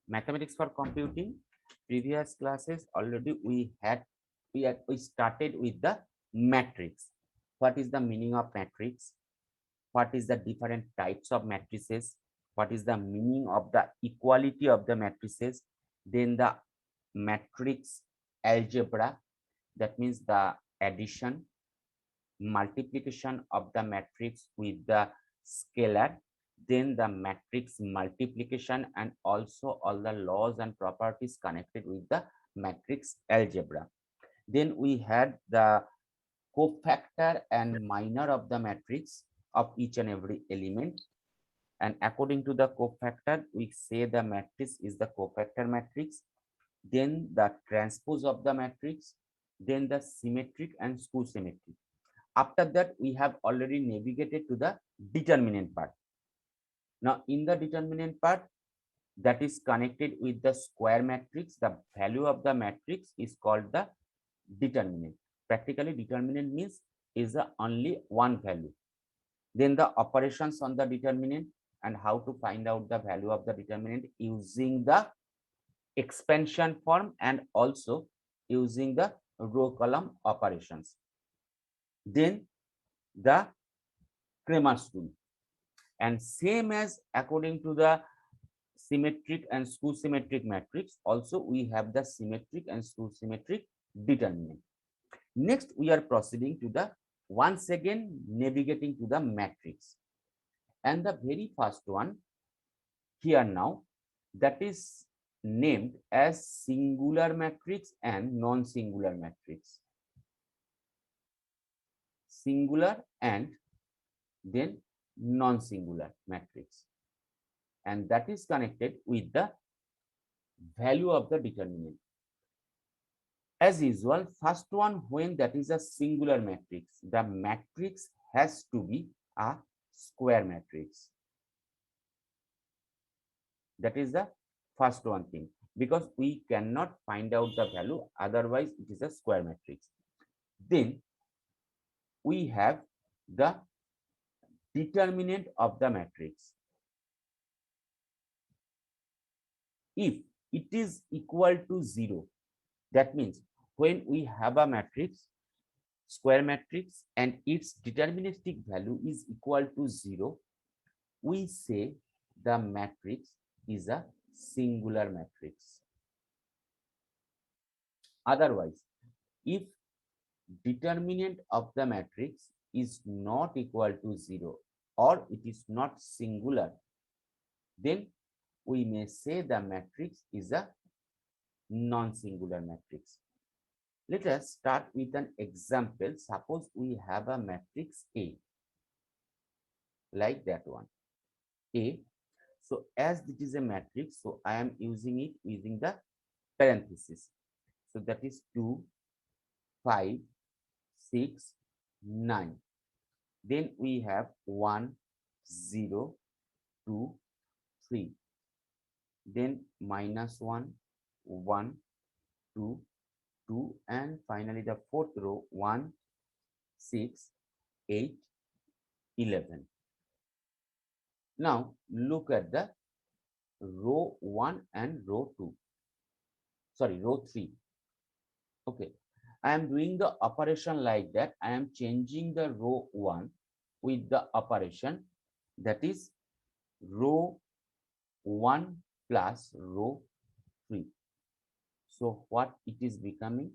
Mathematics for computing. Previous classes already we started with the matrix. What is the meaning of matrix? What is the different types of matrices? What is the meaning of the equality of the matrices? Then the matrix algebra, that means the addition, multiplication of the matrix with the scalar, then the matrix multiplication, and also all the laws and properties connected with the matrix algebra. Then we had the cofactor and minor of the matrix of each and every element. And according to the cofactor, we say the matrix is the cofactor matrix, then the transpose of the matrix, then the symmetric and skew symmetric. After that, we have already navigated to the determinant part. Now, in the determinant part, that is connected with the square matrix, the value of the matrix is called the determinant. Practically, determinant means is the only one value. Then the operations on the determinant and how to find out the value of the determinant using the expansion form and also using the row column operations. Then the Cramer's rule. And same as according to the symmetric and skew symmetric matrix, also we have the symmetric and skew symmetric determinant. Next, we are proceeding to the once again navigating to the matrix. And the very first one here now, that is named as singular matrix and non-singular matrix. Singular and then non-singular matrix. And that is connected with the value of the determinant. As usual, first one, when that is a singular matrix, the matrix has to be a square matrix. That is the first one thing, because we cannot find out the value, otherwise it is a square matrix. Then we have the determinant of the matrix. If it is equal to 0, that means when we have a matrix, square matrix, and its deterministic value is equal to 0, we say the matrix is a singular matrix. Otherwise, if determinant of the matrix is not equal to 0 or it is not singular, then we may say the matrix is a non-singular matrix. Let us start with an example. Suppose we have a matrix A, like that one, A. So as it is a matrix, so I am using it using the parenthesis. So that is 2, 5, 6, 9. Then we have 1, 0, 2, 3. Then -1, 1, 2, 2, and finally the fourth row 1, 6, 8, 11. Now look at the row 1 and row 2. Sorry, row 3. Okay, I am doing the operation like that. I am changing the row 1 with the operation, that is row 1 plus row 3. So what it is becoming?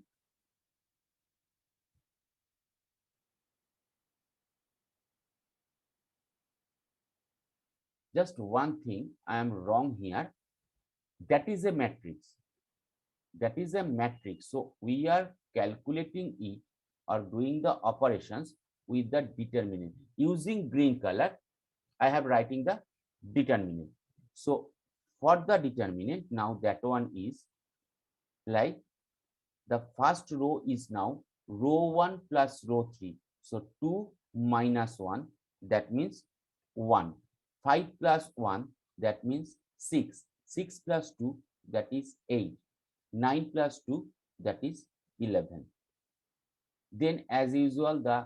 Just one thing I am wrong here. That is a matrix. That is a matrix. So we are calculating it or doing the operations with the determinant. Using green color, I have writing the determinant. So for the determinant, now that one is like the first row is now row 1 plus row 3. So 2 minus 1, that means 1. 5 plus 1, that means 6. 6 plus 2, that is 8. 9 plus 2, that is 11. Then as usual, the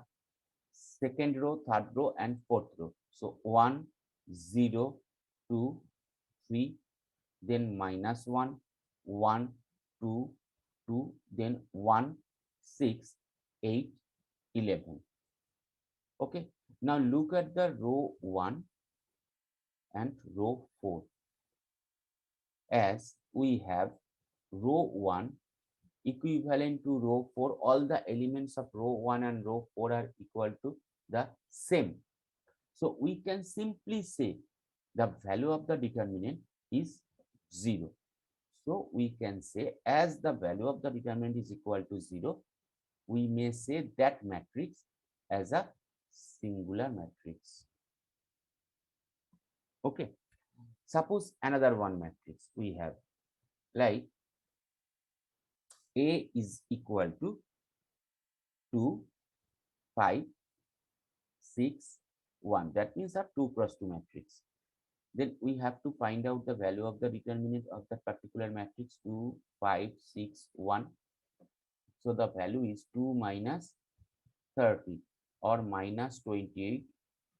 second row, third row, and fourth row. So 1, 0, 2, 3, then -1, 1, 2, 2, then 1, 6, 8, 11. Okay, now look at the row 1 and row 4. As we have row 1 equivalent to row 4, all the elements of row 1 and row 4 are equal to the same. So we can simply say the value of the determinant is 0. So we can say as the value of the determinant is equal to 0, we may say that matrix as a singular matrix. Okay. Suppose another one matrix we have, like A is equal to 2, 5, 6, 1. That means a 2 cross 2 matrix. Then we have to find out the value of the determinant of that particular matrix, 2, 5, 6, 1. So the value is 2 minus 30 or minus 28,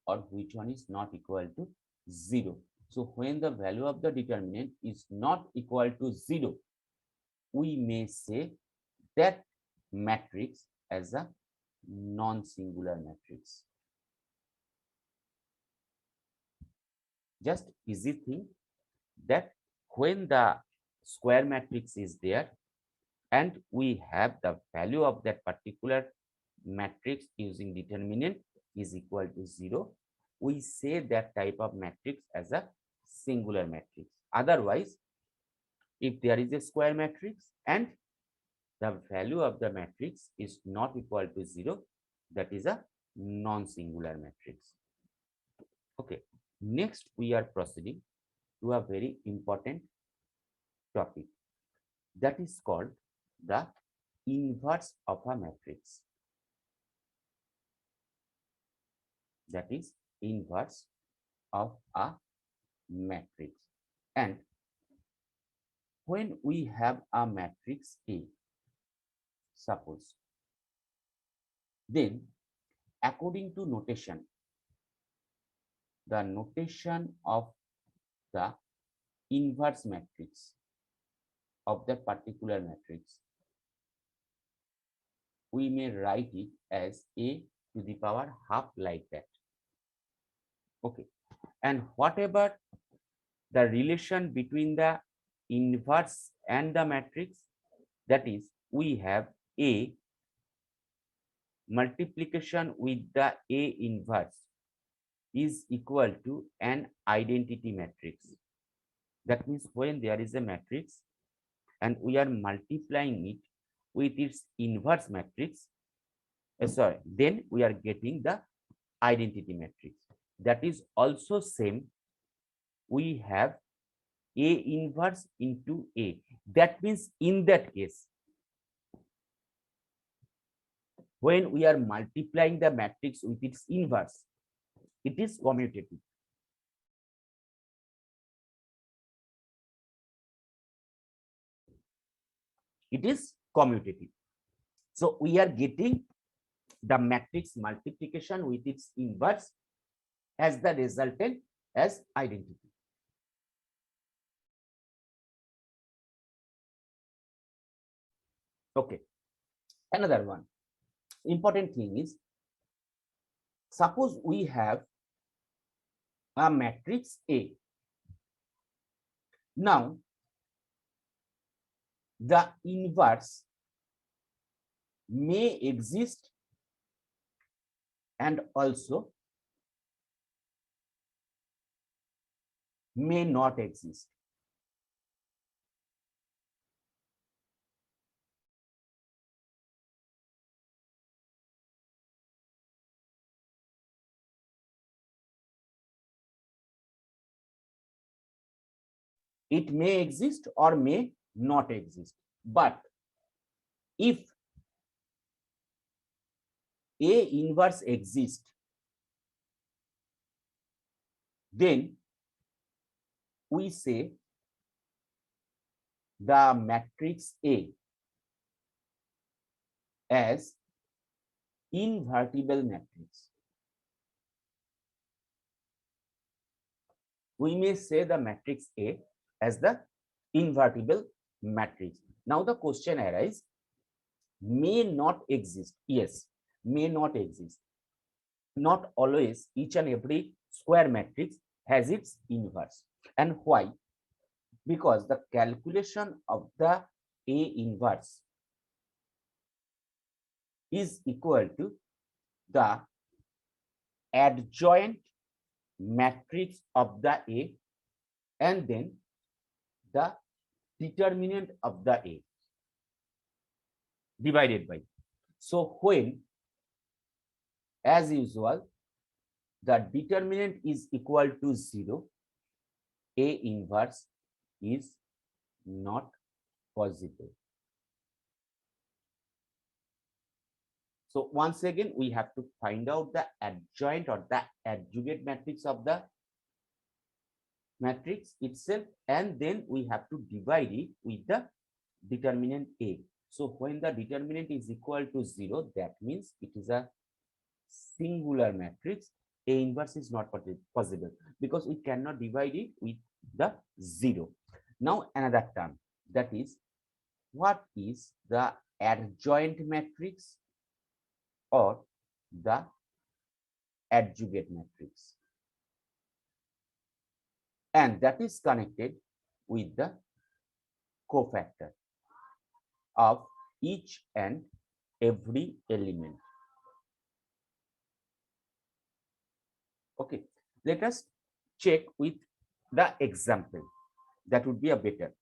or which one is not equal to 0. So when the value of the determinant is not equal to 0, we may say that matrix as a non-singular matrix. Just easy thing that when the square matrix is there and we have the value of that particular matrix using determinant is equal to 0, we say that type of matrix as a singular matrix. Otherwise, if there is a square matrix and the value of the matrix is not equal to 0, that is a non-singular matrix. Okay, next we are proceeding to a very important topic that is called the inverse of a matrix. That is inverse of a matrix. And when we have a matrix A, suppose, then according to notation, the notation of the inverse matrix of that particular matrix, we may write it as A to the power half, like that. Okay, and whatever the relation between the inverse and the matrix, that is, we have A multiplication with the A inverse is equal to an identity matrix. That means when there is a matrix and we are multiplying it with its inverse matrix, then we are getting the identity matrix. That is also same. We have A inverse into A. That means in that case, when we are multiplying the matrix with its inverse, it is commutative. It is commutative. So we are getting the matrix multiplication with its inverse as the resultant as identity. Okay. Another one important thing is, suppose we have a matrix A. Now, the inverse may exist and also may not exist. It may exist or may not exist. But if A inverse exists, then we say the matrix A as invertible matrix. We may say the matrix A as the invertible matrix. Now the question arises, may not exist. Yes, may not exist. Not always each and every square matrix has its inverse. And why? Because the calculation of the A inverse is equal to the adjoint matrix of the A and then the determinant of the A divided by. So when, as usual, the determinant is equal to 0, A inverse is not possible. So once again, we have to find out the adjoint or the adjugate matrix of the matrix itself, and then we have to divide it with the determinant A. So when the determinant is equal to 0, that means it is a singular matrix. A inverse is not possible because we cannot divide it with the 0. Now another term, that is, what is the adjoint matrix or the adjugate matrix? And that is connected with the cofactor of each and every element. Okay, let us check with the example. That would be a better.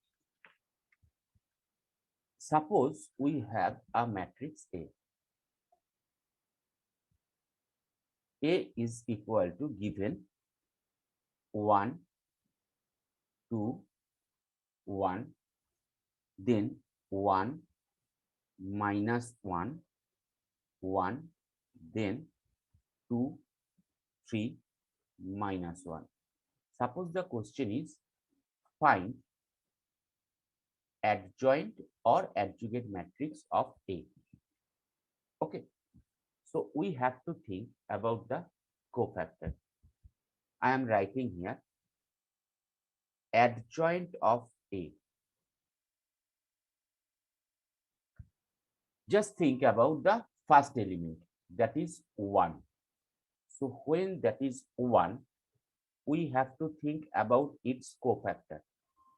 Suppose we have a matrix A. A is equal to given 1, 2, 1, then 1, minus 1, 1, then 2, 3, minus 1. Suppose the question is find adjoint or adjugate matrix of A. Okay, so we have to think about the cofactor. I am writing here adjoint of A. Just think about the first element, that is 1. So when that is 1, we have to think about its cofactor.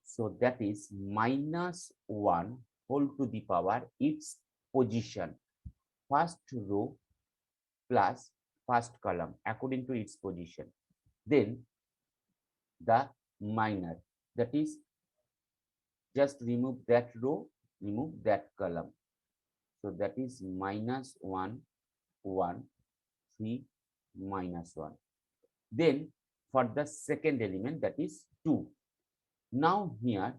So that is minus 1 whole to the power its position, first row plus first column according to its position. Then the minor, that is, just remove that row, remove that column. So that is minus 1, 1, 3, minus 1. Then for the second element, that is 2. Now here,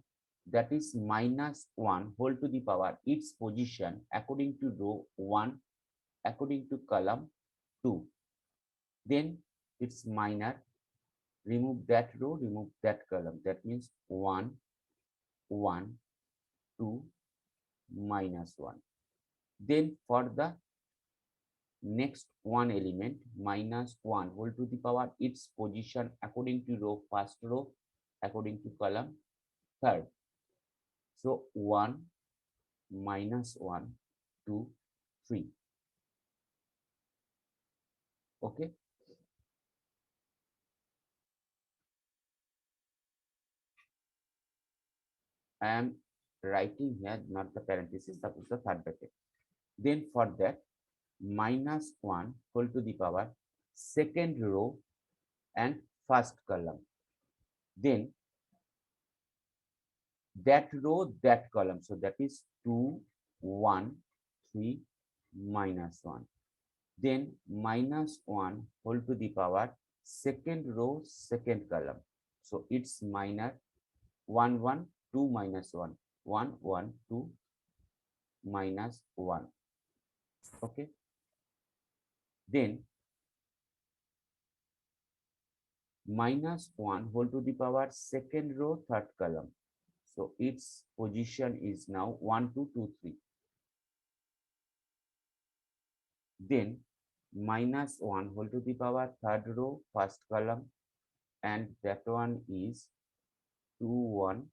that is minus 1 whole to the power its position according to row 1, according to column 2. Then it's minor, remove that row, remove that column. That means 1, 1, 2, minus 1. Then for the next one element, minus 1 whole to the power its position according to row, first row, according to column, third. So 1, minus 1, 2, 3. Okay. I am writing here not the parenthesis, that is the third bracket. Then for that, minus 1 whole to the power second row and first column. Then that row, that column. So that is 2, 1, 3, minus 1. Then minus 1 whole to the power second row, second column. So it's minor 1, 1, 2, minus 1, 1, 1, 2, minus 1. Okay. Then minus 1 whole to the power second row, third column. So its position is now 1, 2, 2, 3. Then minus 1 whole to the power third row, first column, and that one is 2, 1,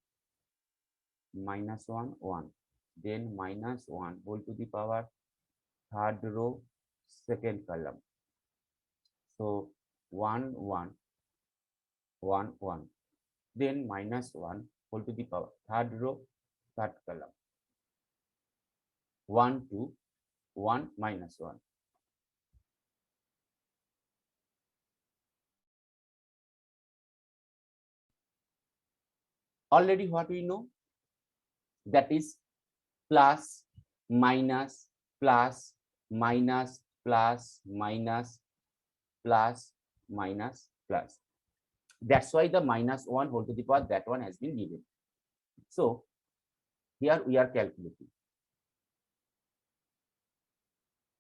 minus 1, 1. Then minus 1 whole to the power third row, second column. So 1, 1, 1, 1. Then minus 1 whole to the power third row, third column. 1, 2, 1, minus 1. Already what we know, that is plus, minus, plus, minus, plus, minus, plus, minus, plus. That's why the minus 1 whole to the power, that one has been given. So here we are calculating.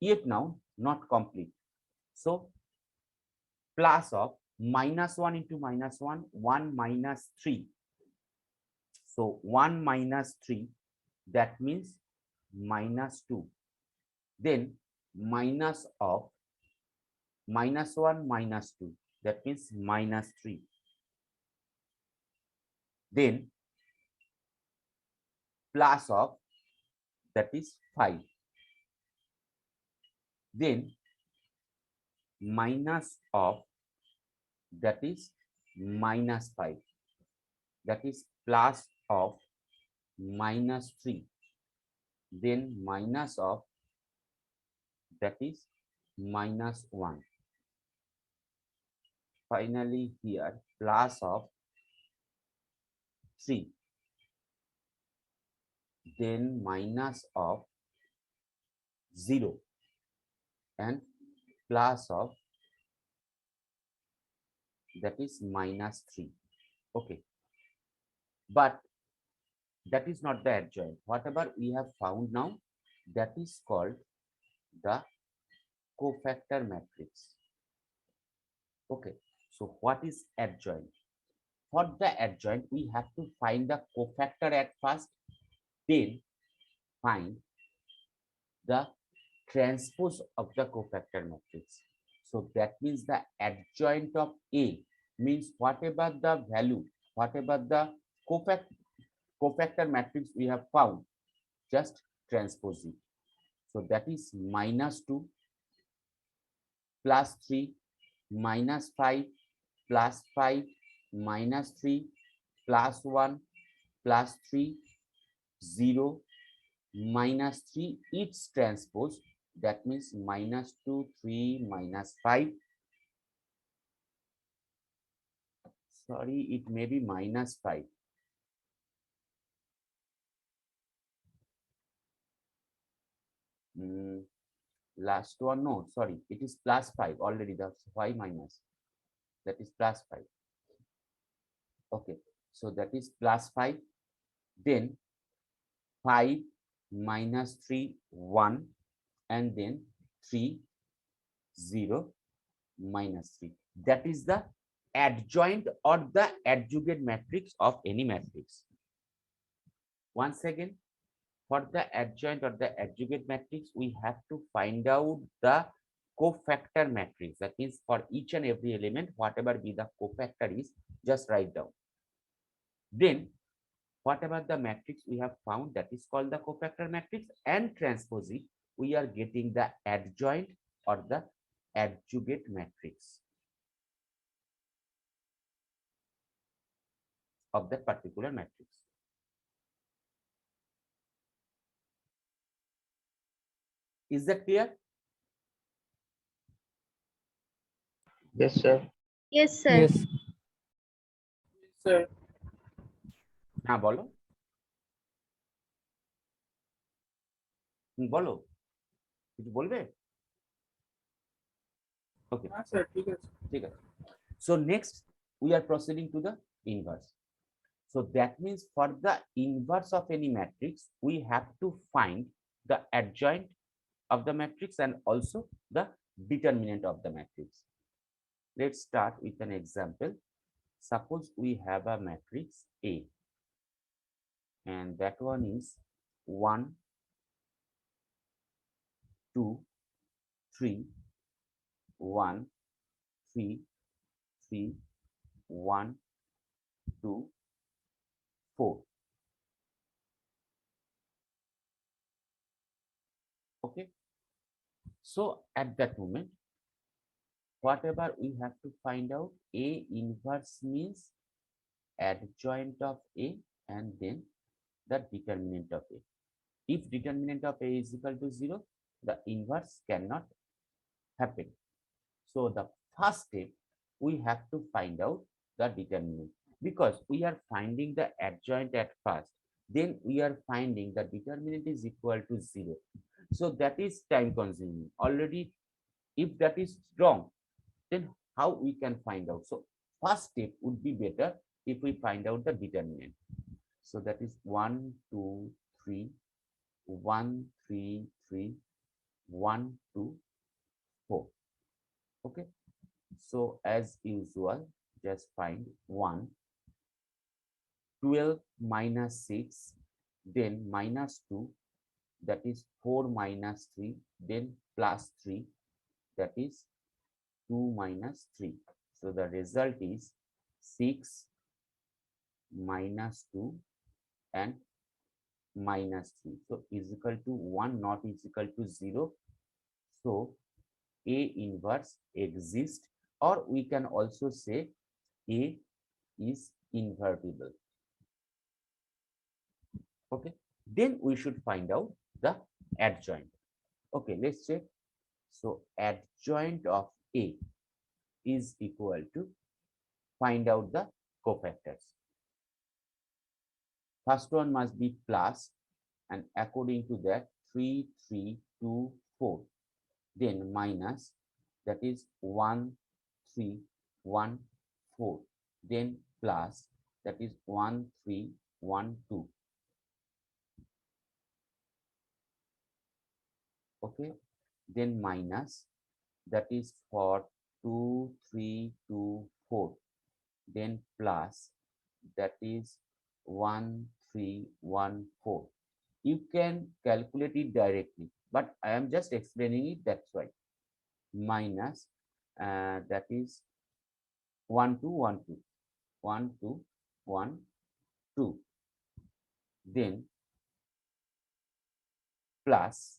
Yet now not complete. So plus of minus 1 into minus 1, 1 minus 3. So 1 minus 3, that means minus 2. Then minus of minus 1 minus 2, that means minus 3. Then plus of, that is 5. Then minus of, that is minus 5. That is plus of minus 3. Then minus of, that is minus 1. Finally here plus of 3. Then minus of 0 and plus of, that is minus 3. Okay, but that is not the adjoint. Whatever we have found now, that is called the cofactor matrix. Okay, so what is adjoint? For the adjoint, we have to find the cofactor at first, then find the transpose of the cofactor matrix. So that means the adjoint of A means whatever the value, whatever the cofactor matrix we have found, just transpose it. So that is minus 2 plus 3 minus 5 plus 5 minus 3 plus 1 plus 3 0 minus 3 its transpose, that means minus 2 3 minus 5. Sorry, it may be minus 5. Last one, no, sorry, it is plus 5 already. That's 5 minus, that is plus 5. Okay, so that is plus 5. Then 5 minus 3 1, and then 3 0 minus 3. That is the adjoint or the adjugate matrix of any matrix. Once again, for the adjoint or the adjugate matrix, we have to find out the cofactor matrix. That means for each and every element, whatever be the cofactor is, just write down. Then whatever the matrix we have found, that is called the cofactor matrix, and transpose it, we are getting the adjoint or the adjugate matrix of that particular matrix. Is that clear? Yes, sir. Yes, sir. Yes. Sir. হ্যাঁ বলো, বলো, কিছু বলবে? Okay. Sir, ঠিক আছে। ঠিক আছে। So next we are proceeding to the inverse. So that means for the inverse of any matrix, we have to find the adjoint of the matrix and also the determinant of the matrix. Let's start with an example. Suppose we have a matrix A, and that one is 1 2 3 1 3 3 1 2 4. So at that moment, whatever we have to find out, A inverse means adjoint of A and then the determinant of A. If determinant of A is equal to 0, the inverse cannot happen. So the first step, we have to find out the determinant because we are finding the adjoint at first. Then we are finding the determinant is equal to 0. So that is time consuming. Already, if that is wrong, then how we can find out? So first step would be better if we find out the determinant. So that is 1, 2, 3, 1, 3, 3, 1, 2, 4. Okay. So as usual, just find 1, 12 minus 6, then minus 2, that is 4 minus 3, then plus 3, that is 2 minus 3. So the result is 6 minus 2 and minus 3. So is equal to 1, not is equal to 0. So A inverse exists, or we can also say A is invertible. Okay, then we should find out the adjoint. Okay, let's check. So adjoint of A is equal to, find out the cofactors. First one must be plus, and according to that 3, 3, 2, 4. Then minus, that is 1, 3, 1, 4. Then plus, that is 1, 3, 1, 2. Okay, then minus, that is for 2, 3, 2, 4. Then plus, that is 1, 3, 1, 4. You can calculate it directly, but I am just explaining it, that's why. Minus, that is 1, 2, 1, 2, 1, 2, 1, 2. Then plus,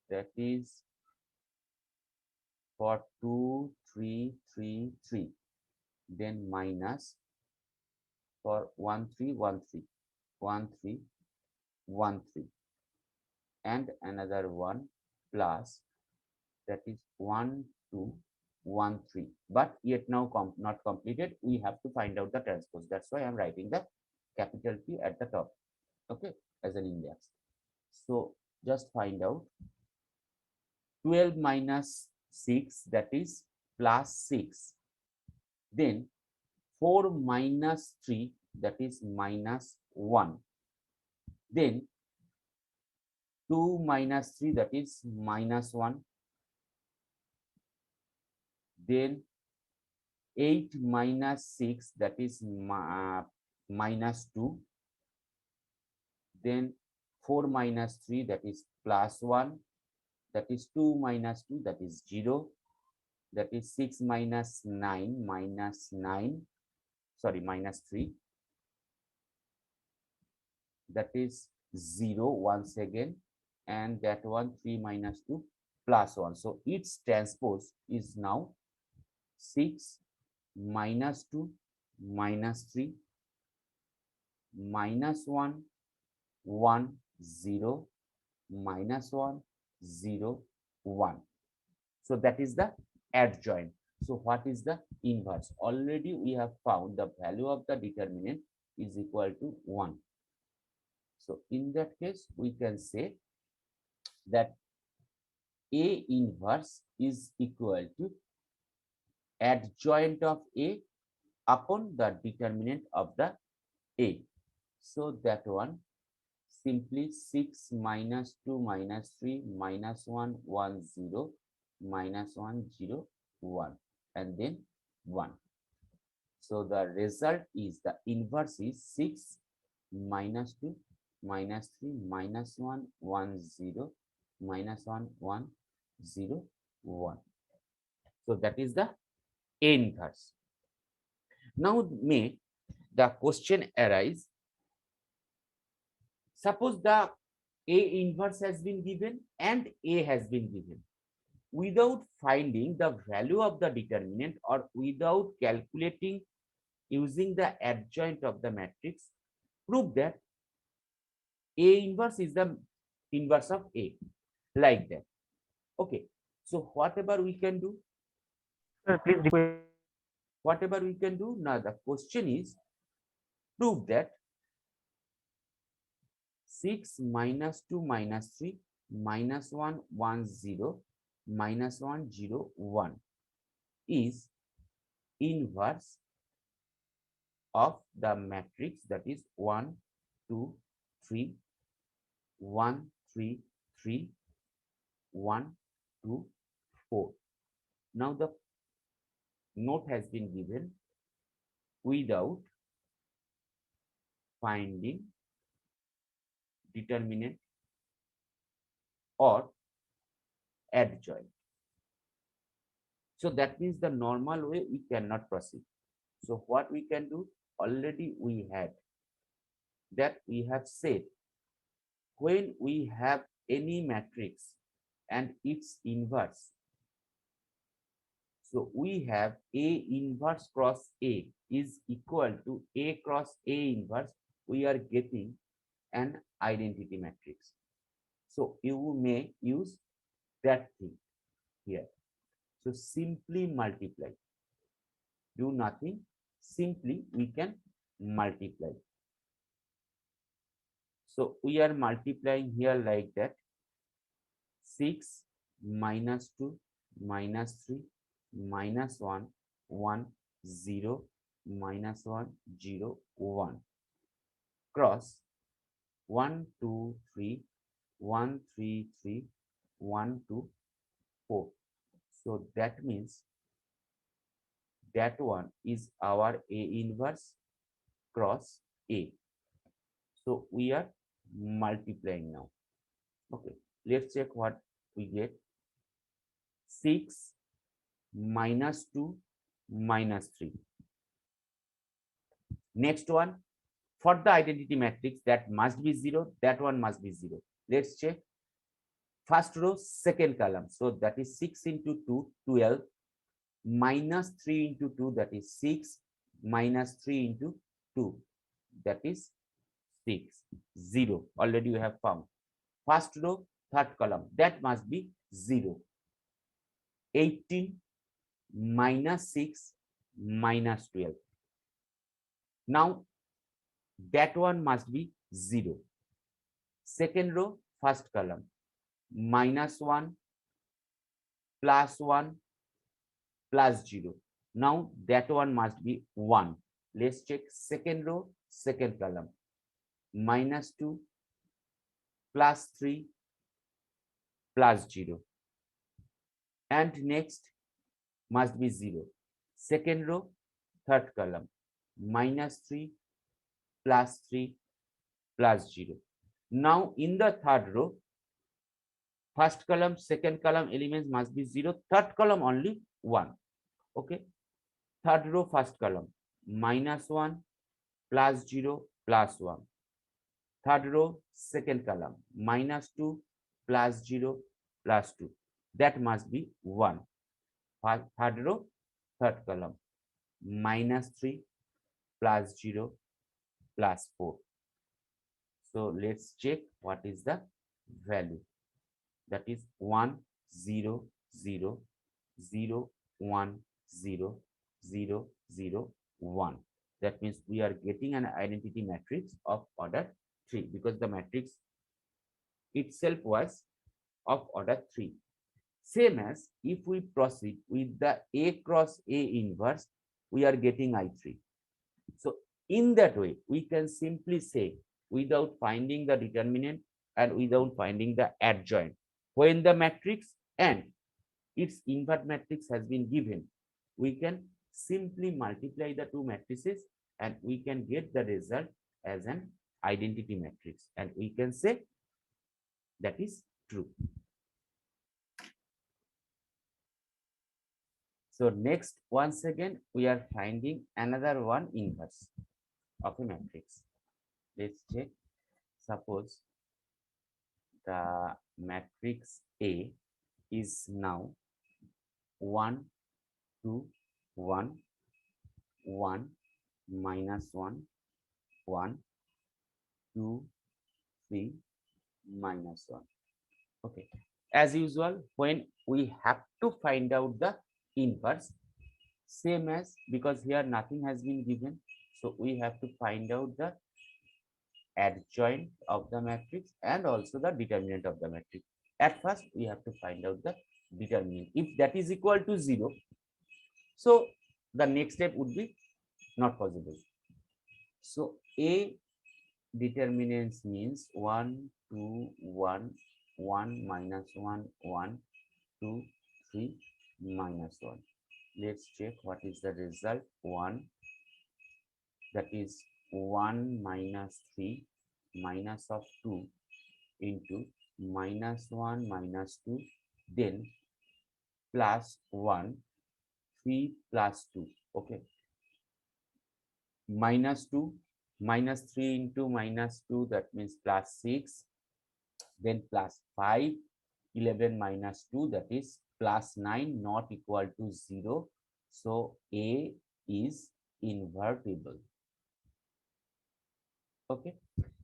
that is for 2, 3, 3, 3. Then minus for 1, 3, 1, 3, 1, 3, 1, 3. And another one plus, that is 1, 2, 1, 3. But yet now not completed. We have to find out the transpose. That's why I'm writing the capital P at the top. Okay, as an index. So just find out 12 minus 6, that is plus 6. Then 4 minus 3, that is minus 1. Then 2 minus 3, that is minus 1. Then 8 minus 6, that is minus 2. Then 4 minus 3, that is plus 1. That is 2 minus 2, that is 0. That is 6 minus 9, minus 9. Sorry, minus 3. That is 0 once again. And that one 3 minus 2 plus 1. So its transpose is now 6 minus 2 minus 3 minus 1 1 0 minus 1 0 1. So that is the adjoint. So what is the inverse? Already we have found the value of the determinant is equal to 1. So in that case, we can say that A inverse is equal to adjoint of A upon the determinant of the A. So that one simply 6 minus 2 minus 3 minus 1 1 0 minus 1 0 1 and then 1. So the result is the inverse is 6 minus 2 minus 3 minus 1 1 0 minus 1 1 0 1. So that is the A inverse. Now may the question arise, suppose the A inverse has been given and A has been given. without finding the value of the determinant or without calculating using the adjoint of the matrix, prove that A inverse is the inverse of A, like that. Okay. So whatever we can do, Sir, please repeat. whatever we can do, now the question is prove that 6 minus 2 minus 3 minus 1 1 0 minus 1 0 1 is inverse of the matrix, that is 1 2 3 1 3 3 1 2 4. Now the note has been given without finding determinant or adjoint. So that means the normal way we cannot proceed. So what we can do, already we had that we have said, when we have any matrix and its inverse, so we have A inverse cross A is equal to A cross A inverse, we are getting an identity matrix. So you may use that thing here. So simply multiply. Do nothing, simply we can multiply. So we are multiplying here like that. 6 minus 2 minus 3 minus 1 1 0 minus 1 0 1 cross 1 2 3 1 3 3 1 2 4. So that means that one is our A inverse cross A. So we are multiplying now. Okay, let's check what we get. 6 minus 2 minus 3. Next one, for the identity matrix, that must be 0, that one must be 0. Let's check. First row, second column. So that is 6 into 2, 12, minus 3 into 2, that is 6, minus 3 into 2, that is 6, 0. Already we have found. First row, third column, that must be 0. 18 minus 6 minus 12. Now that one must be 0. Second row, first column, minus 1 plus 1 plus 0. Now that one must be 1. Let's check second row, second column, minus 2 plus 3 plus 0. And next must be 0. Second row, third column, minus 3 plus 3 plus 0. Now in the third row, first column, second column elements must be 0, third column only 1. Okay. Third row, first column, minus 1 plus 0 plus 1. Third row, second column, minus 2 plus 0 plus 2. That must be 1. Third row, third column, minus 3 plus 0 plus 4. So let's check what is the value. That is 1 0 0 0 1 0 0 0 1. That means we are getting an identity matrix of order 3 because the matrix itself was of order 3. Same as if we proceed with the A cross A inverse, we are getting I3. So in that way, we can simply say, without finding the determinant and without finding the adjoint, when the matrix and its invert matrix has been given, we can simply multiply the two matrices and we can get the result as an identity matrix, and we can say that is true. So next, once again, we are finding another one inverse of a matrix. Let's check. Suppose the matrix A is now 1, 2, 1, 1, minus 1, 1, 2, 3, minus 1. Okay. As usual, when we have to find out the inverse, same as, because here nothing has been given, so we have to find out the adjoint of the matrix and also the determinant of the matrix. At first, we have to find out the determinant. If that is equal to 0, so the next step would be not possible. So A determinants means 1, 2, 1, 1, minus 1, 1, 2, 3, minus 1. Let's check what is the result. 1, that is 1 minus 3 minus of 2 into minus 1 minus 2, then plus 1, 3 plus 2. Okay. Minus 2, minus 3 into minus 2, that means plus 6, then plus 5, 11 minus 2, that is plus 9, not equal to 0. So A is invertible. Okay.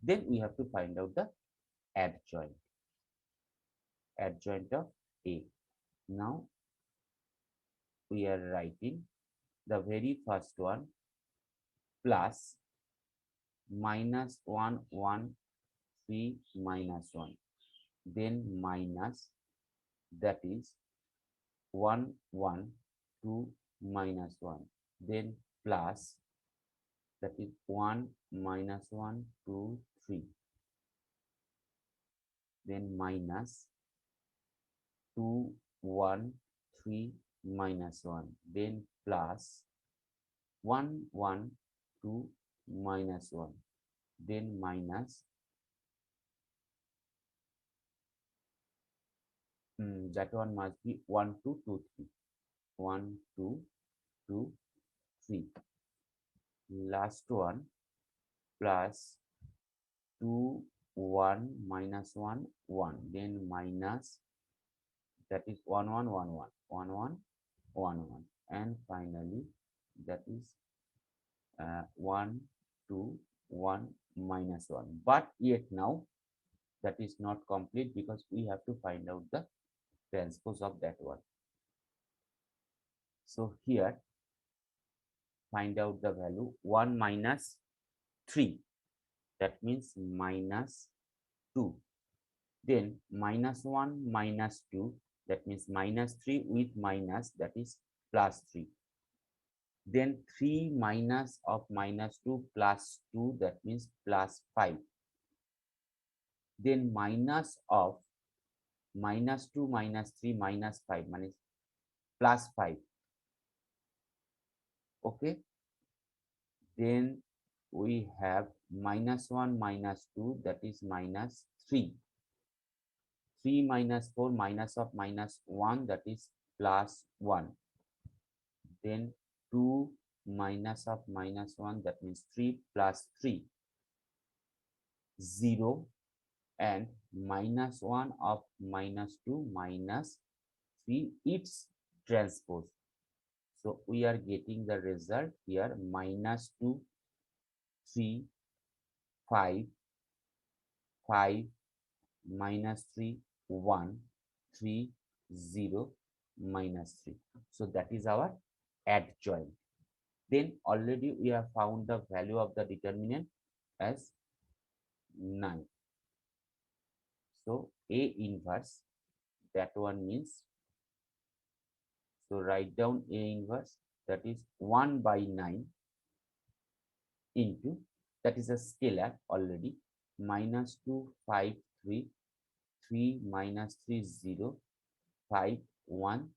Then we have to find out the adjoint of A. Now we are writing the very first one, plus minus 1, 1, 3, minus 1, then minus, that is 1, 1, 2, minus 1, then plus, that is 1, minus 1, 2, 3, then minus 2, 1, 3, minus 1, then plus 1, 1, 2, minus 1, then minus, that one must be 1, 2, 2, 3, 1, 2, 2, 3. Last one, plus 2, 1, minus 1, 1, then minus, that is 1, 1, 1, 1, 1, 1, 1, 1, and finally that is 1, 2, 1, minus 1. But yet now that is not complete, because we have to find out the transpose of that one. So here, find out the value 1 minus 3, that means minus 2, then minus 1 minus 2, that means minus 3 with minus, that is plus 3, then 3 minus of minus 2 plus 2, that means plus 5, then minus of minus 2 minus 3 minus 5 minus plus 5. Okay, then we have minus 1 minus 2, that is minus 3, 3 minus 4 minus of minus 1, that is plus 1, then 2 minus of minus 1, that means 3 plus 3, 0, and minus 1 of minus 2 minus 3, its transpose. So we are getting the result here, minus 2, 3, 5, 5, minus 3, 1, 3, 0, minus 3. So that is our adjoint. Then already we have found the value of the determinant as 9. So A inverse, that one means, so write down A inverse, that is 1 by 9 into, that is a scalar already, minus 2, 5, 3, 3, minus 3, 0, 5, 1,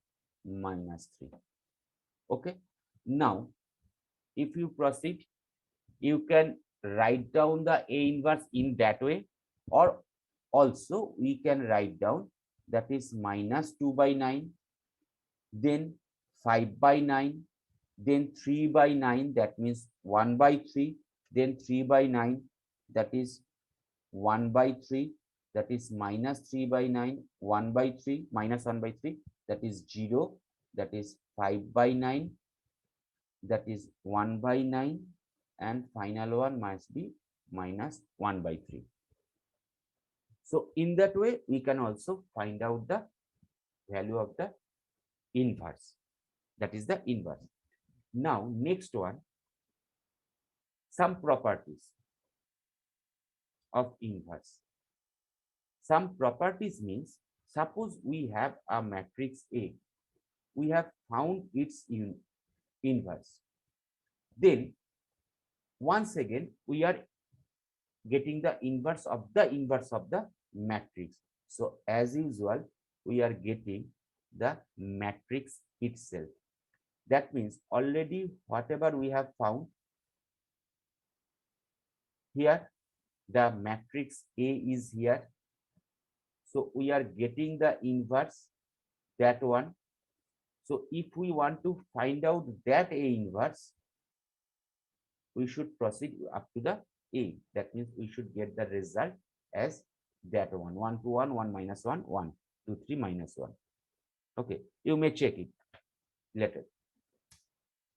minus 3. Okay. Now, if you proceed, you can write down the A inverse in that way, or also we can write down, that is minus 2 by 9, then 5 by 9, then 3 by 9, that means 1 by 3, then 3 by 9, that is 1 by 3, that is minus 3 by 9, 1 by 3, minus 1 by 3, that is 0, that is 5 by 9, that is 1 by 9, and final one must be minus 1 by 3. So in that way, we can also find out the value of the inverse. That is the inverse. Now, next one, some properties of inverse. Some properties means, suppose we have a matrix A, we have found its inverse. Then, once again, we are getting the inverse of the matrix. So, as usual, we are getting the matrix itself. That means already whatever we have found here, the matrix A is here. So we are getting the inverse, that one. So if we want to find out that A inverse, we should proceed up to the A. That means we should get the result as that one. 1 to 1, 1 minus 1, 1, 2, 3 minus 1. Okay, you may check it later.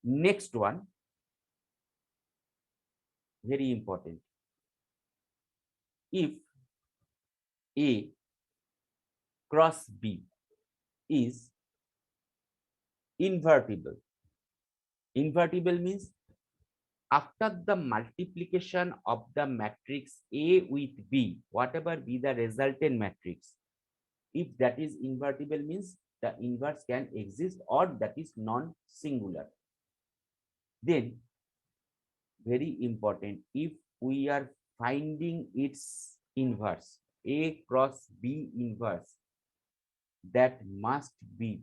Next one, very important. If A cross B is invertible. Invertible means after the multiplication of the matrix A with B, whatever be the resultant matrix, if that is invertible means the inverse can exist or that is non-singular. Then, very important, if we are finding its inverse, A cross B inverse, that must be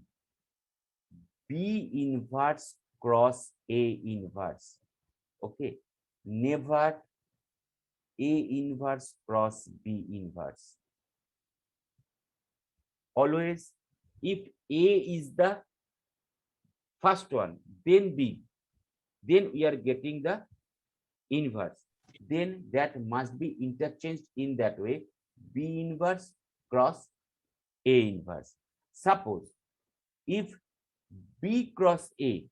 B inverse cross A inverse. Okay, never A inverse cross B inverse. Always, if A is the first one, then B, then we are getting the inverse. Then that must be interchanged in that way, B inverse cross A inverse. Suppose if B cross A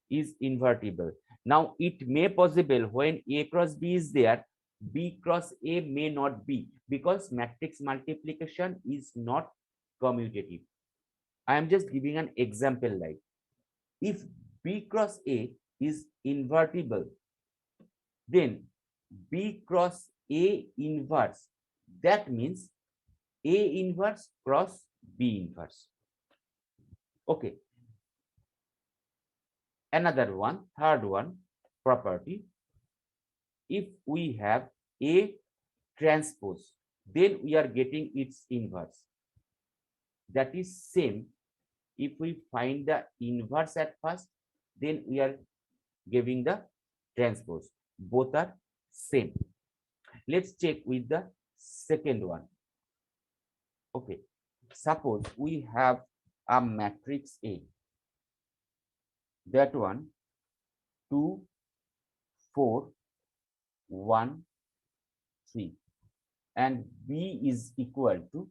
is invertible, now it may possible when A cross B is there, B cross A may not be, because matrix multiplication is not commutative. I am just giving an example, like if B cross A is invertible, then B cross A inverse, that means A inverse cross B inverse. Okay. Another one, third one, property. If we have A transpose, then we are getting its inverse. That is same. If we find the inverse at first, then we are giving the transpose. Both are same. Let's check with the second one. Okay. Suppose we have a matrix A. That one, 2, 4, 1, 3. And B is equal to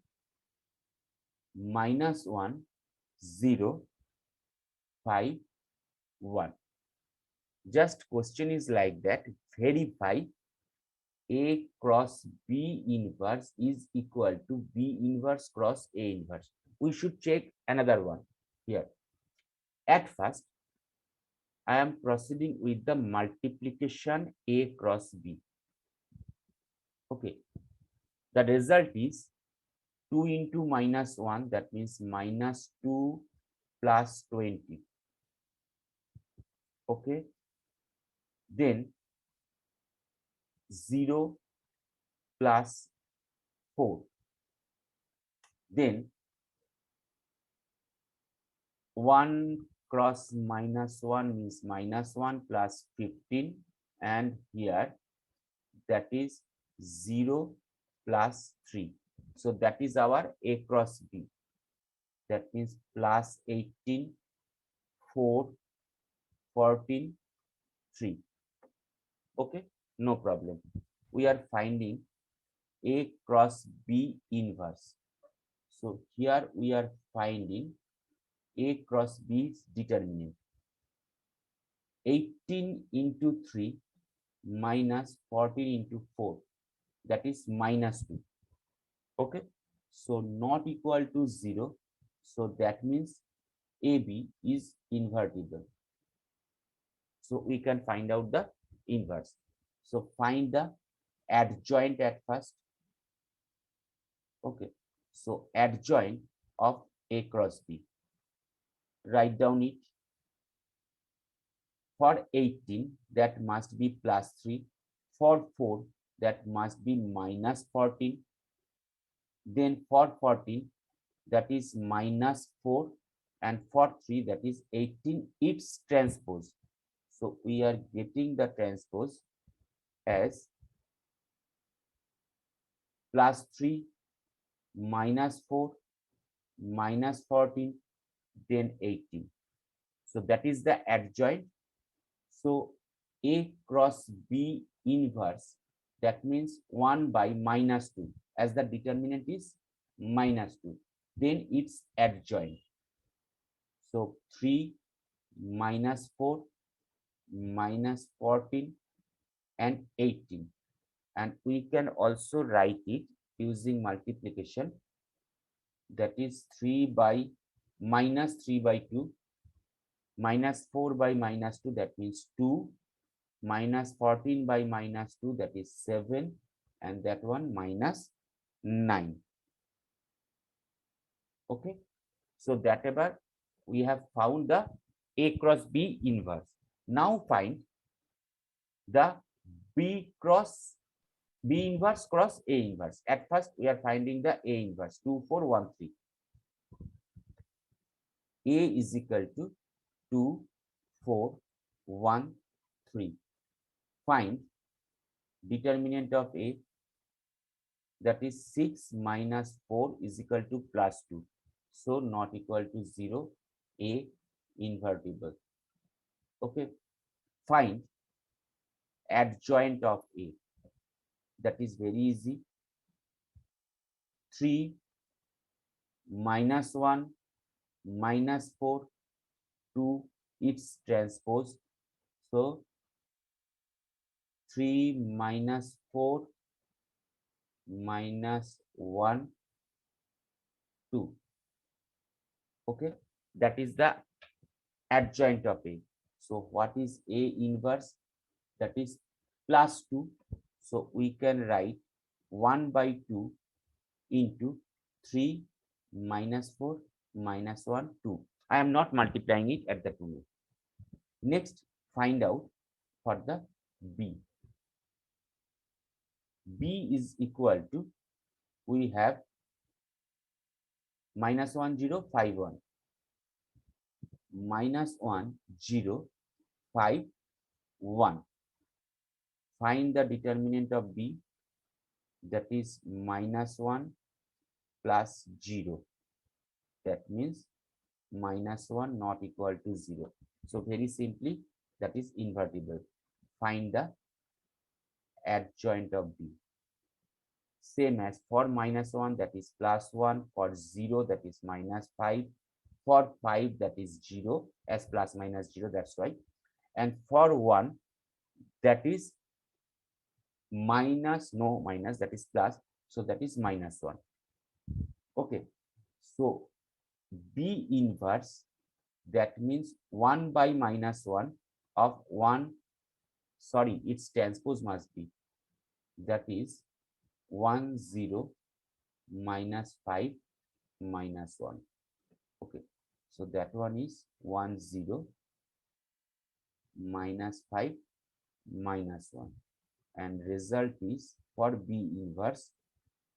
minus 1, 0, 5, 1. Just question is like that, verify A cross B inverse is equal to B inverse cross A inverse. We should check another one here. At first, I am proceeding with the multiplication A cross B. Okay. The result is 2 into minus 1, that means minus 2 plus 20. Okay. Then 0 plus 4. Then 1 cross minus 1 means minus 1 plus 15, and here that is 0 plus 3. So that is our A cross B. That means plus 18, 4, 14, 3. Okay, no problem. We are finding A cross B inverse. So here we are finding A cross B's determinant. 18 into 3 minus 14 into 4, that is minus 2. Okay, so not equal to 0. So that means AB is invertible. So we can find out the inverse. So find the adjoint at first. Okay, so adjoint of A cross B. Write down it. For 18, that must be plus 3. For 4, that must be minus 14. Then for 14, that is minus 4. And for 3, that is 18, its transpose. So we are getting the transpose as plus 3, minus 4, minus 14, then 18. So that is the adjoint. So A cross B inverse, that means 1 by minus 2, as the determinant is minus 2. Then it's adjoint. So 3 minus 4 minus 14 and 18. And we can also write it using multiplication. That is 3 by minus 3 by 2, minus 4 by minus 2, that means 2, minus 14 by minus 2, that is 7, and that one minus 9. Okay, so that ever we have found the A cross B inverse. Now find the B inverse cross A inverse. At first we are finding the A inverse 2, 4, 1, 3. A is equal to 2, 4, 1, 3. Find determinant of A, that is 6 minus 4 is equal to plus 2. So not equal to 0, A invertible. Okay, find adjoint of A. That is very easy. 3 minus 1 minus 4, 2, its transpose. So 3 minus 4 minus 1, 2. Okay, that is the adjoint of A. So what is A inverse? That is plus 2. So we can write 1 by 2 into 3 minus 4 minus 1, 2. I am not multiplying it at the 2. Next, find out for the B. B is equal to, we have minus 1, 0, 5, 1. Minus 1, 0, 5, 1. Find the determinant of B, that is minus 1 plus 0. That means minus 1 not equal to 0. So very simply, that is invertible. Find the adjoint of B. Same as for minus 1, that is plus 1. For 0, that is minus 5. For 5, that is 0, as plus minus 0, that's why. And for 1, that is minus, no minus, that is plus. So that is minus 1. Okay. So B inverse, that means 1 by minus 1 of 1, sorry, its transpose must be, that is 1, 0, minus 5, minus 1. Okay, so that one is 1, 0, minus 5, minus 1. And result is for B inverse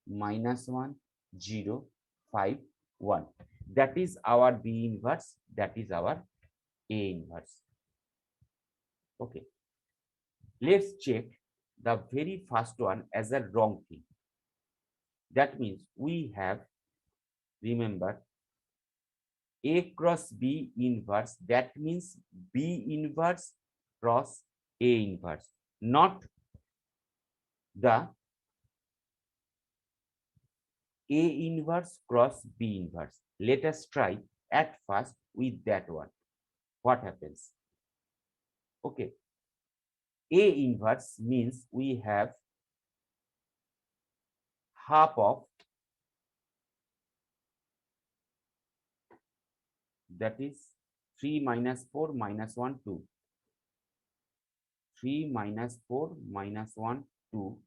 minus 1, 0, 5, 1. That is our B inverse, that is our A inverse. Okay, let's check the very first one as a wrong thing. That means we have, remember, A cross B inverse, that means B inverse cross A inverse, not the A inverse cross B inverse. Let us try at first with that one. What happens? Okay. A inverse means we have half of, that is 3 minus 4 minus 1, 2. 3 minus 4 minus 1, 2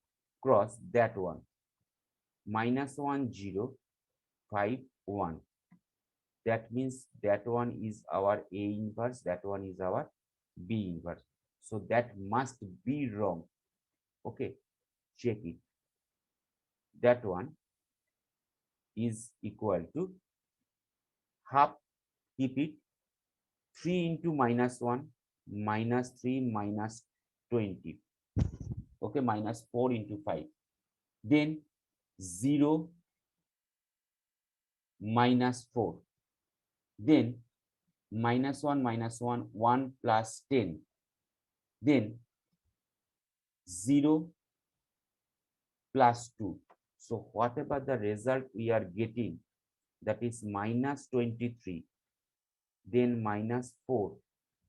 cross that one. Minus 1, 0, 5, 1. That means that one is our A inverse, that one is our B inverse. So that must be wrong. Okay, check it. That one is equal to half, keep it, 3 into minus 1, minus 3 minus 20. Okay, minus 4 into 5. Then 0 minus 4. Then minus 1 minus 1, 1 plus 10. Then 0 plus 2. So whatever the result we are getting, that is minus 23, then minus 4,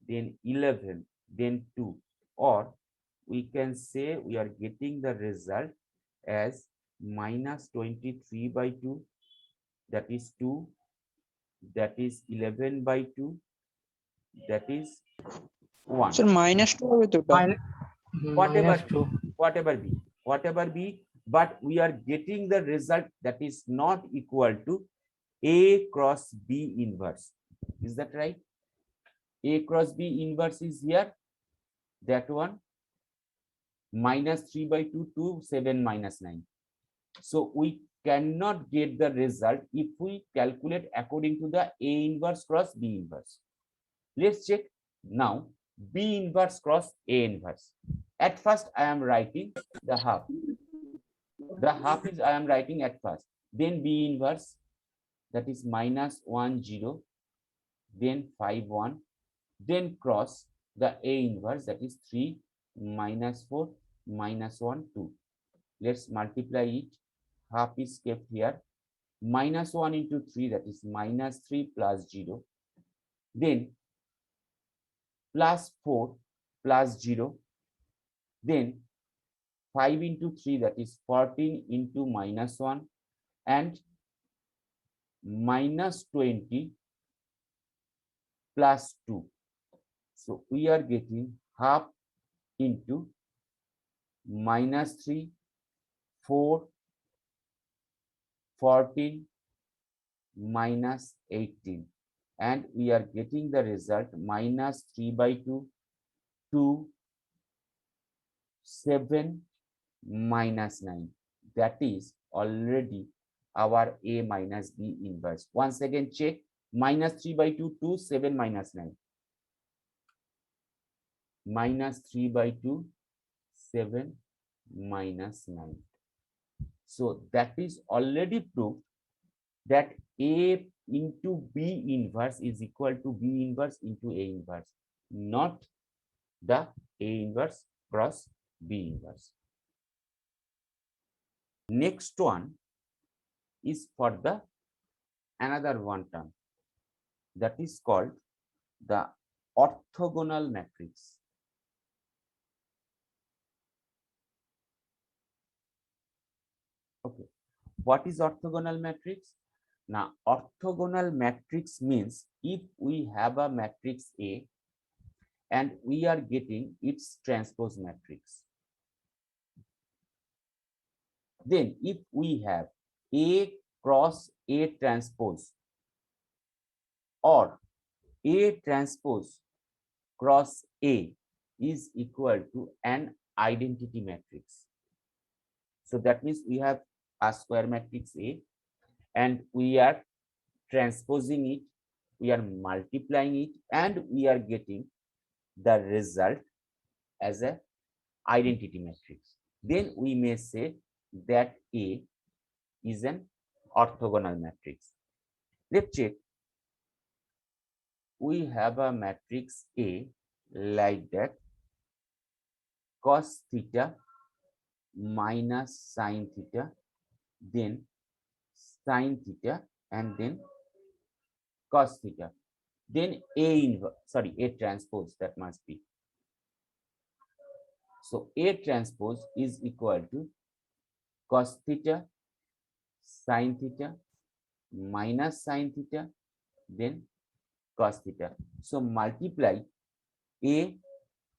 then 11, then 2. Or we can say we are getting the result as minus 23 by 2, that is 2, that is 11 by 2, that is 1. Sir, -2 হবে তো এটা। Whatever -2. whatever be, but we are getting the result that is not equal to A cross B inverse. Is that right? A cross B inverse is here, that one, minus 3 by 2 to 7 minus 9. So we cannot get the result if we calculate according to the A inverse cross B inverse. Let's check now B inverse cross A inverse. At first I am writing the half. The half is I am writing at first. Then B inverse, that is minus 1, 0, then 5, 1, then cross the A inverse, that is 3 minus 4 minus 1, 2. Let's multiply it. Half is kept here. Minus 1 into 3, that is minus 3 plus 0. Then plus 4 plus 0. Then 5 into 3, that is 14 into minus 1, and minus 20 plus 2. So we are getting half into minus 3, 4, 14, minus 18. And we are getting the result minus 3 by 2, 2, 7, minus 9. That is already our A minus B inverse. Once again check, minus 3 by 2, 2, 7, minus 9. Minus 3 by 2, 7, minus 9. So that is already proved that A into B inverse is equal to B inverse into A inverse, not the A inverse cross B inverse. Next one is for the another one term, that is called the orthogonal matrix. Okay, what is orthogonal matrix? Now, orthogonal matrix means if we have a matrix A and we are getting its transpose matrix, then if we have A cross A transpose or A transpose cross A is equal to an identity matrix. So that means we have a square matrix A and we are transposing it, we are multiplying it, and we are getting the result as a identity matrix. Then we may say that A is an orthogonal matrix. Let's check. We have a matrix A like that, cos theta minus sin theta, then sin theta and then cos theta. Then A transpose, that must be. So A transpose is equal to cos theta sin theta minus sin theta, then cos theta. So multiply A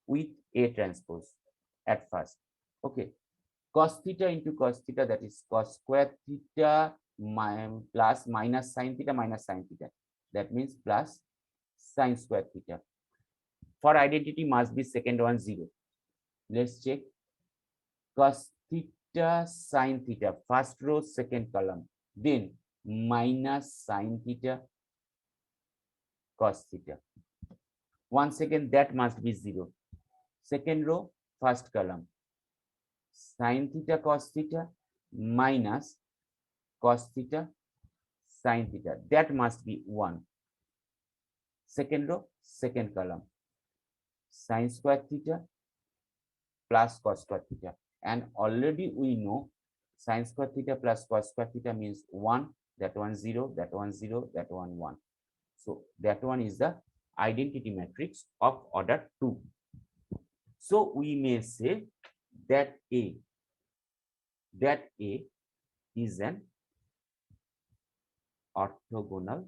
with A transpose at first. Okay. Cos theta into cos theta, that is cos square theta plus minus sin theta minus sin theta. That means plus sin square theta. For identity must be second one 0. Let's check. Cos theta sin theta, first row second column, then minus sin theta cos theta. Once again that must be 0. Second row first column, sin theta cos theta minus cos theta sin theta, that must be 1. Second row second column, sin square theta plus cos square theta, and already we know sin square theta plus cos square theta means 1, that one 0, that one 0, that one 1. So that one is the identity matrix of order 2. So we may say that A is an orthogonal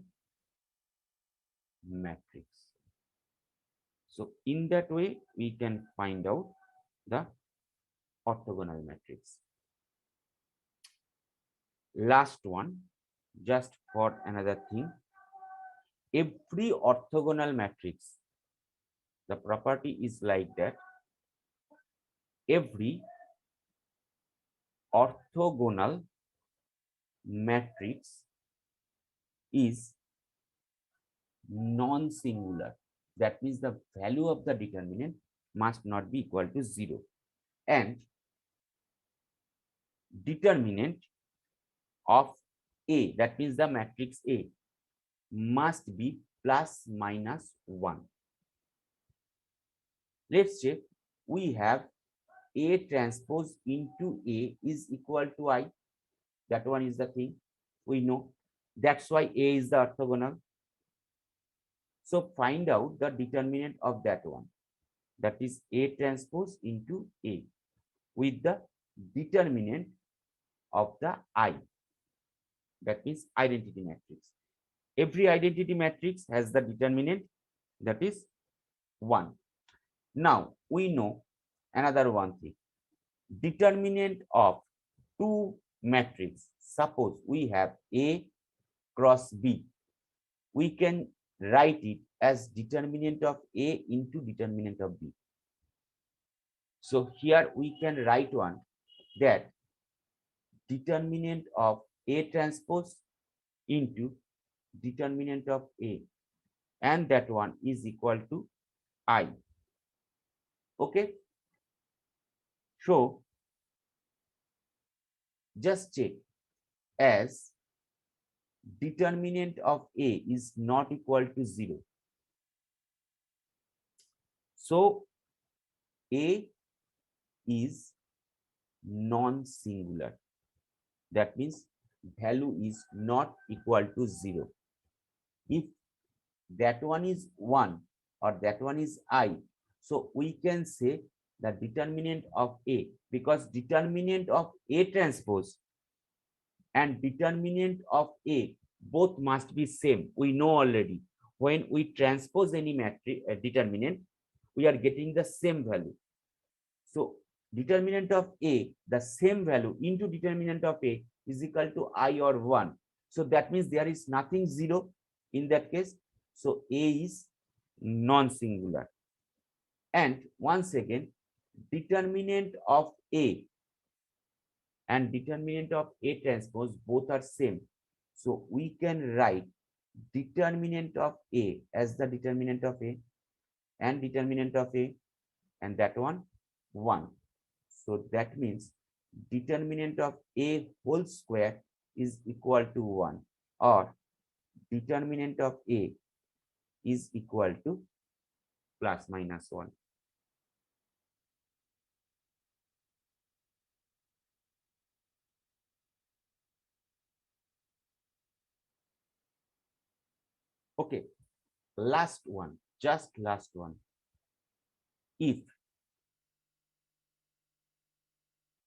matrix. So in that way we can find out the orthogonal matrix. Last one, just for another thing, every orthogonal matrix, the property is like that, every orthogonal matrix is non-singular. That means the value of the determinant must not be equal to 0, and determinant of A, that means the matrix A, must be plus minus 1. Let's check. We have A transpose into A is equal to I. That one is the thing we know. That's why A is the orthogonal. So find out the determinant of that one. That is A transpose into A with the determinant of the I. That means identity matrix. Every identity matrix has the determinant, that is 1. Now we know another one thing. Determinant of two matrix. Suppose we have A cross B. We can write it as determinant of A into determinant of B. So here we can write one, that determinant of A transpose into determinant of A, and that one is equal to I. Okay. So just check, as determinant of A is not equal to 0. So A is non-singular. That means value is not equal to 0. If that one is 1 or that one is I, so we can say the determinant of A, because determinant of A transpose and determinant of A both must be same. We know already, when we transpose any matrix determinant, we are getting the same value. So determinant of A, the same value into determinant of A is equal to I or 1. So that means there is nothing 0 in that case. So A is non-singular. And once again, determinant of A and determinant of A transpose both are same. So we can write determinant of A as the determinant of A and determinant of A, and that one 1. So that means determinant of A whole square is equal to 1, or determinant of A is equal to plus minus 1. Okay, last one, just last one. If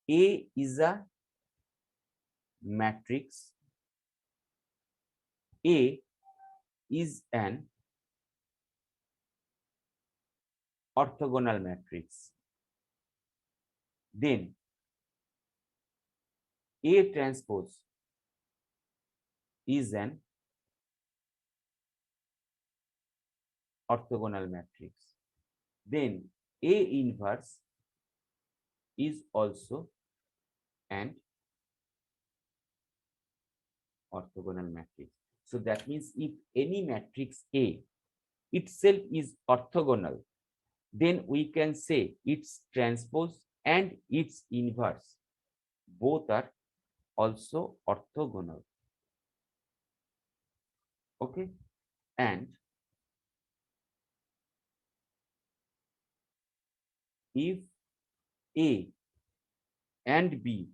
A is a matrix, A is an orthogonal matrix, then A transpose is an orthogonal matrix, then A inverse is also an orthogonal matrix. So that means if any matrix A itself is orthogonal, then we can say its transpose and its inverse both are also orthogonal. Okay, and if A and B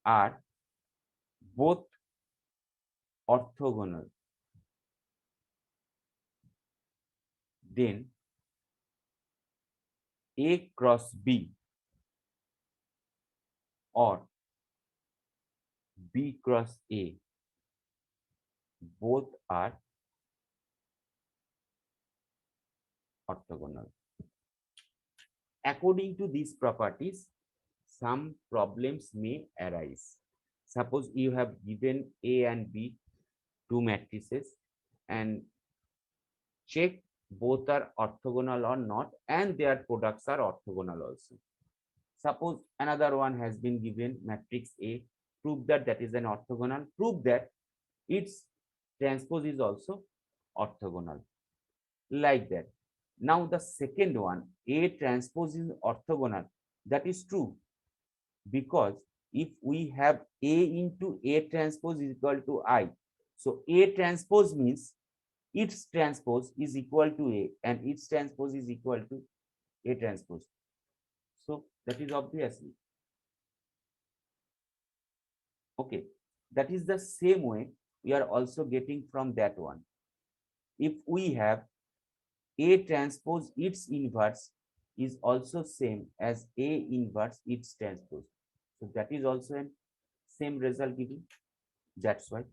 are both orthogonal, then A cross B or B cross A both are orthogonal. According to these properties, some problems may arise. Suppose you have given A and B two matrices and check both are orthogonal or not, and their products are orthogonal also. Suppose another one has been given matrix A, prove that that is an orthogonal, prove that its transpose is also orthogonal, like that. Now the second one, A transpose is orthogonal, that is true, because if we have A into A transpose is equal to I, so A transpose means its transpose is equal to A and its transpose is equal to A transpose. So that is obviously okay. That is the same way we are also getting from that one. If we have A transpose its inverse is also same as A inverse its transpose. So that is also a same result giving. That's why